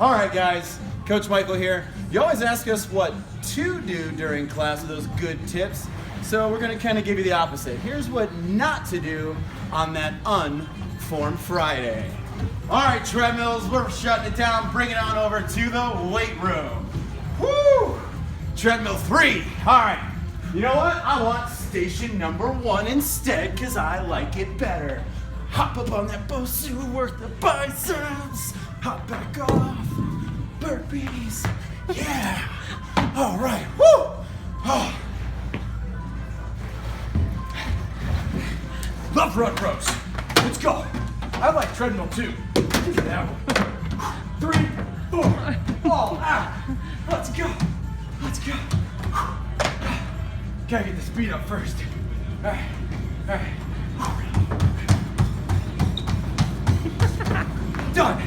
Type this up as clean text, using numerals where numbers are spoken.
All right, guys, Coach Michael here. You always ask us what to do during class with those good tips, so we're gonna kind of give you the opposite. Here's what not to do on that unformed Friday. All right, treadmills, we're shutting it down. Bring it on over to the weight room. Woo! Treadmill 3. All right. You know what? I want station number 1 instead because I like it better. Hop up on that BOSU, work the biceps. Hop back off. Burpees. Yeah. All right. Woo! Oh. Love run rows. Let's go. I like treadmill too. Look at that one. 3, 4. All out. Let's go. Let's go. Gotta get the speed up first. All right. All right. Done.